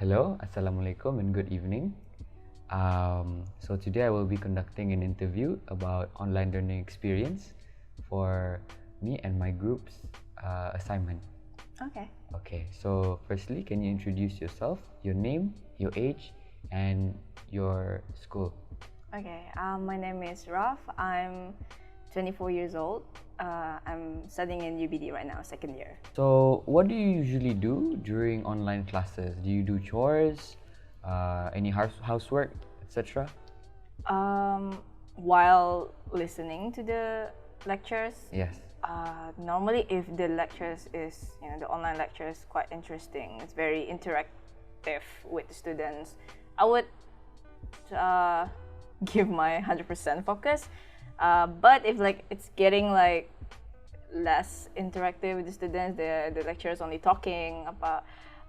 Hello, Assalamualaikum and good evening. So today I will be conducting an interview about online learning experience for me and my group's assignment. Okay. Okay, so firstly, can you introduce yourself, your name, your age, and your school? Okay. My name is Raf. I'm 24 years old. I'm studying in UBD right now, second year. So what do you usually do during online classes? Do you do chores, any housework, etc.? While listening to the lectures, Yes. normally if the lectures is, the online lecture is quite interesting. It's very interactive with the students. I would give my 100% focus. But if it's getting less interactive with the students, the lecturer is only talking about,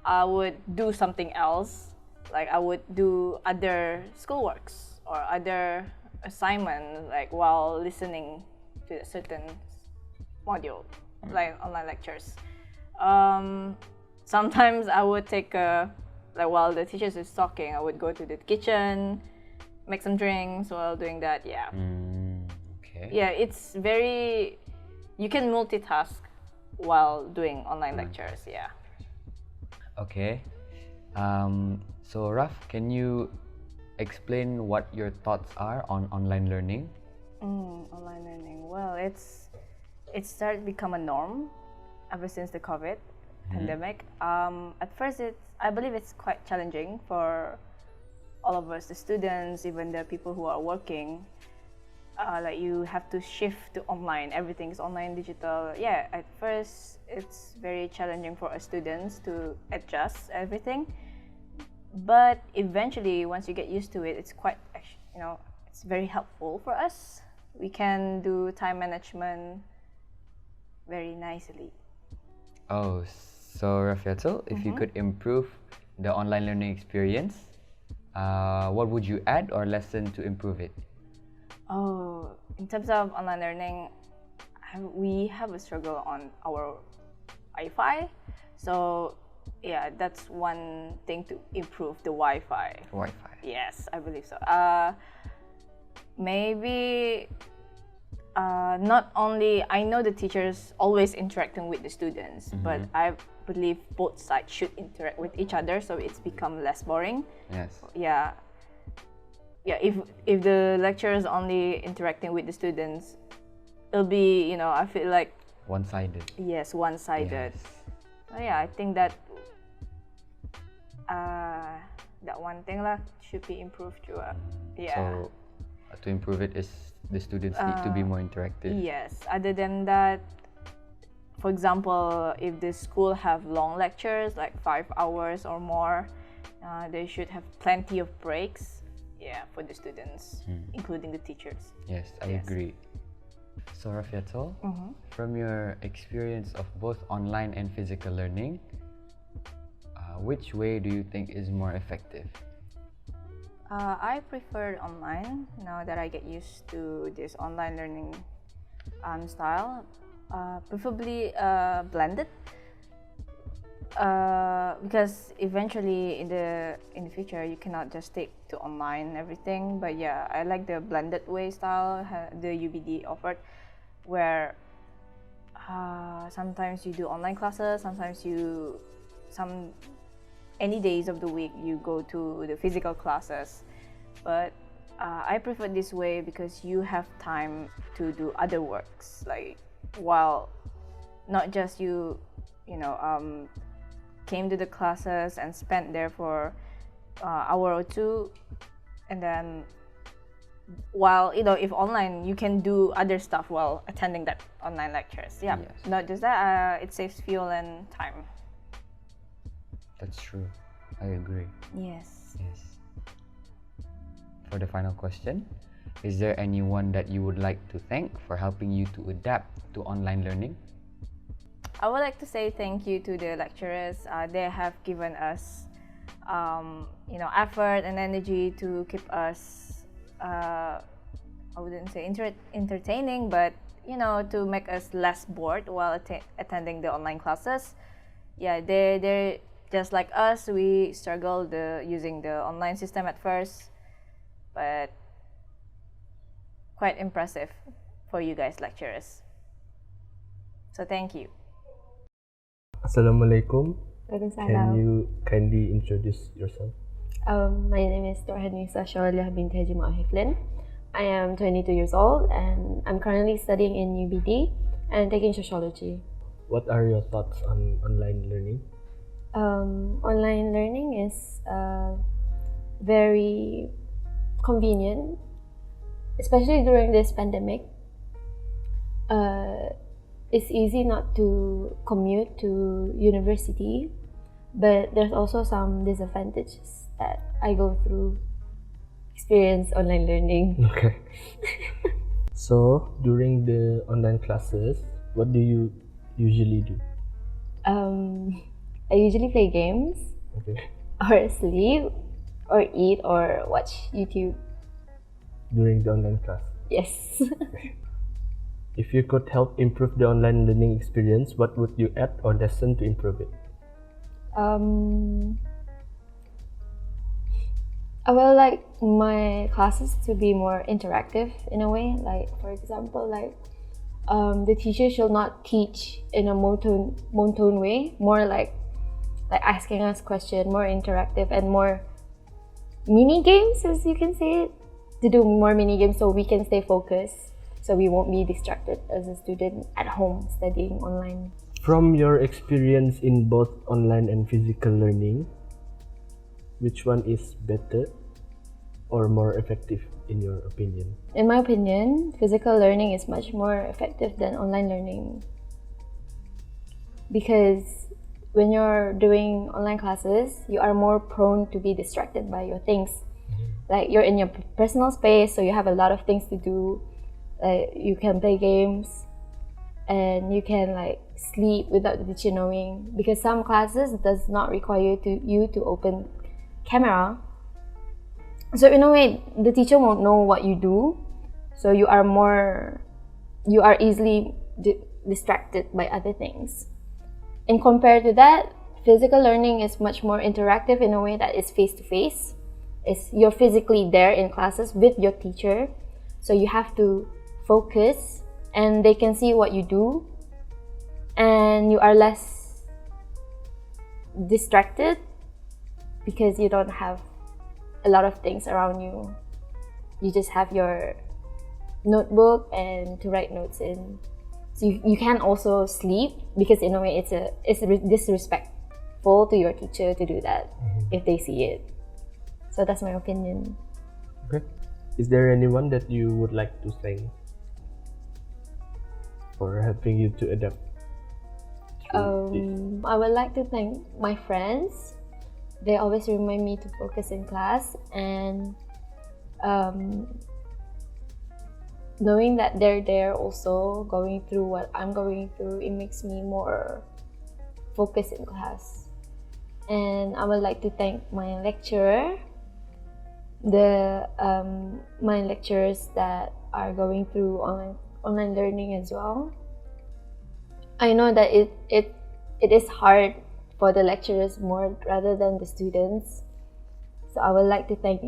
I would do something else. Like I would do other schoolworks or other assignment while listening to a certain module, like online lectures. Sometimes I would take while the teachers is talking, I would go to the kitchen, make some drinks while doing that. Yeah. Okay. Yeah, it's very, you can multitask while doing online lectures. Yeah. Okay. So Raf, can you explain what your thoughts are on online learning? Online learning. Well, it started to become a norm ever since the COVID pandemic. At first, I believe it's quite challenging for all of us, the students, even the people who are working. You have to shift to online. Everything is online, digital. Yeah, at first it's very challenging for us students to adjust everything. But eventually, once you get used to it, it's quite, it's very helpful for us. We can do time management very nicely. Oh, so Rafiatul, if you could improve the online learning experience, what would you add or lessen to improve it? Oh, in terms of online learning, we have a struggle on our Wi-Fi. So, yeah, that's one thing to improve, the Wi-Fi. Wi-Fi. Yes, I believe so. Maybe not only, I know the teachers always interacting with the students, but I believe both sides should interact with each other so it's become less boring. Yes. Yeah. Yeah, if the lecturer is only interacting with the students, it'll be, I feel like One-sided. yes, one-sided. Yes. So yeah, I think that that one thing should be improved too. Yeah. So to improve it is the students need to be more interactive. Yes. Other than that, for example, if the school have long lectures, like 5 hours or more, they should have plenty of breaks. Yeah, for the students, including the teachers. Yes, I agree. So Rafiatul, from your experience of both online and physical learning, which way do you think is more effective? I prefer online now that I get used to this online learning style. Preferably blended. Because eventually in the future you cannot just stick to online everything, but yeah, I like the blended way style the UBD offered, where sometimes you do online classes, sometimes any days of the week you go to the physical classes. But I prefer this way because you have time to do other works, while not just came to the classes and spent there for hour or two, and then while if online you can do other stuff while attending that online lectures. Yeah. Yes. Not just that, it saves fuel and time. That's true. I agree. Yes. Yes. For the final question, is there anyone that you would like to thank for helping you to adapt to online learning? I would like to say thank you to the lecturers. They have given us, effort and energy to keep us, I wouldn't say entertaining, but to make us less bored while attending the online classes. Yeah, they just like us, we struggled using the online system at first, but quite impressive for you guys lecturers. So thank you. Assalamualaikum. Can Waalaikumsalam. you kindly introduce yourself? My name is Hanisah bint Haji Ma'ahiflin. I am 22 years old and I'm currently studying in UBD and taking sociology. What are your thoughts on online learning? Online learning is very convenient, especially during this pandemic. It's easy not to commute to university, but there's also some disadvantages that I go through experience online learning. Okay. So during the online classes, what do you usually do? I usually play games Okay. or sleep or eat or watch YouTube. During the online class. Yes. If you could help improve the online learning experience, what would you add or lessen to improve it? I would like my classes to be more interactive in a way. Like, for example, the teacher should not teach in a monotone way. More like asking us questions, more interactive and more mini games, as you can say it. To do more mini games so we can stay focused, so we won't be distracted as a student at home studying online. From your experience in both online and physical learning, which one is better or more effective in your opinion? In my opinion, physical learning is much more effective than online learning. Because when you're doing online classes, you are more prone to be distracted by your things. Like, you're in your personal space, so you have a lot of things to do. You can play games and you can sleep without the teacher knowing, because some classes does not require you to open camera. So in a way, the teacher won't know what you do, so you are easily distracted by other things. And compared to that, physical learning is much more interactive in a way that it's face to face. You're physically there in classes with your teacher, so you have to focus and they can see what you do, and you are less distracted because you don't have a lot of things around you. You just have your notebook and to write notes in. So you can also sleep, because in a way it's disrespectful to your teacher to do that if they see it. So that's my opinion. Okay. Is there anyone that you would like to thank for helping you to adapt? I would like to thank my friends. They always remind me to focus in class, and knowing that they're there also going through what I'm going through, it makes me more focused in class. And I would like to thank my lecturer, my lecturers that are going through online learning as well. I know that it is hard for the lecturers more rather than the students, so I would like to thank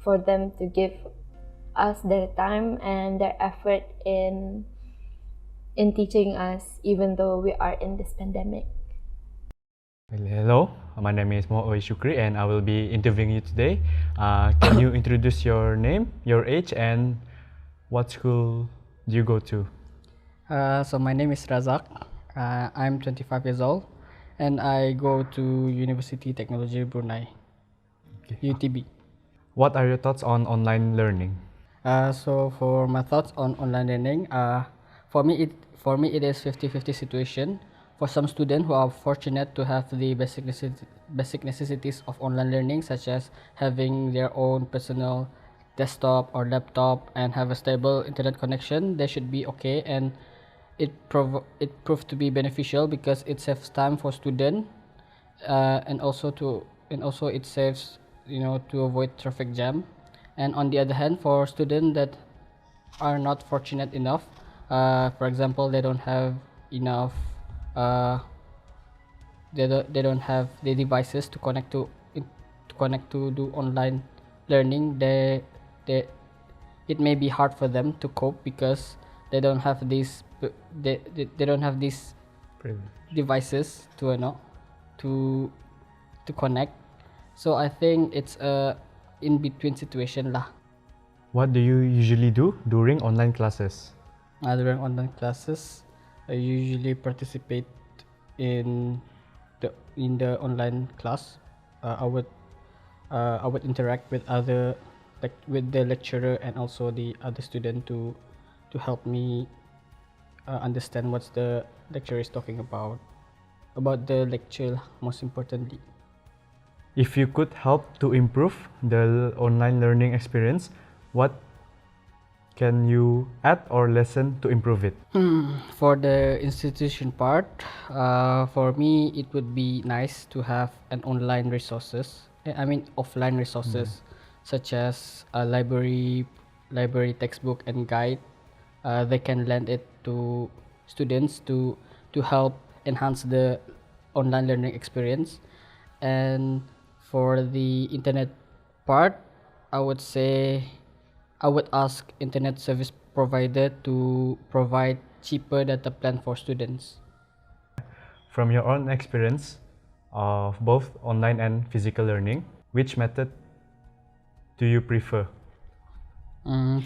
for them to give us their time and their effort in teaching us, even though we are in this pandemic. Hello, my name is Syukri and I will be interviewing you today. Can you introduce your name, your age, and what school do you go to? So my name is Razzaq. I'm 25 years old and I go to University Technology Brunei, UTB. What are your thoughts on online learning? So for my thoughts on online learning, for me it is 50-50 situation. For some students who are fortunate to have the basic necessities of online learning, such as having their own personal desktop or laptop and have a stable internet connection, they should be okay, and it proved to be beneficial because it saves time for student, and also it saves to avoid traffic jam. And on the other hand, for students that are not fortunate enough, for example, they don't have enough they don't have the devices to connect to do online learning, they it may be hard for them to cope because they don't have they don't have these devices to to connect. So I think it's a in between situation lah. What do you usually do during online classes? During online classes, I usually participate in the online class. I would interact with with the lecturer and also the other student to help me understand what the lecturer is talking about the lecture, most importantly. If you could help to improve the online learning experience, what can you add or lesson to improve it? For the institution part, for me it would be nice to have an online resources. I mean offline resources such as a library textbook and guide. They can lend it to students to help enhance the online learning experience. And for the internet part, I would say I would ask internet service provider to provide cheaper data plan for students. From your own experience of both online and physical learning, which method do you prefer?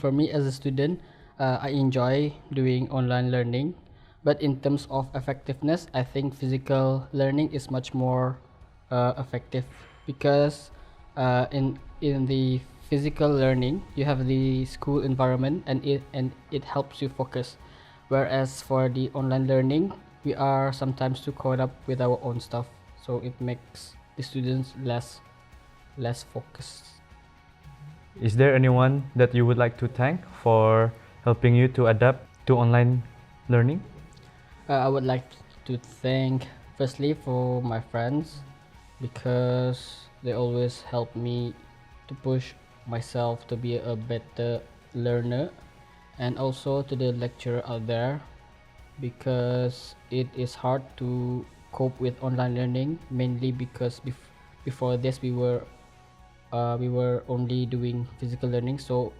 For me as a student, I enjoy doing online learning, but in terms of effectiveness, I think physical learning is much more effective because in the physical learning you have the school environment and it helps you focus, whereas for the online learning we are sometimes too caught up with our own stuff, so it makes the students less focused. Is there anyone that you would like to thank for helping you to adapt to online learning? I would like to thank firstly for my friends because they always help me to push myself to be a better learner, and also to the lecturer out there because it is hard to cope with online learning, mainly because before this we were only doing physical learning, so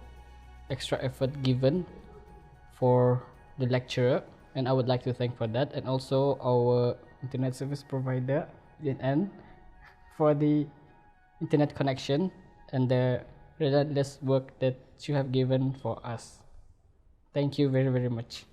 extra effort given for the lecturer, and I would like to thank for that, and also our internet service provider and for the internet connection and the relentless work that you have given for us. Thank you very, very much.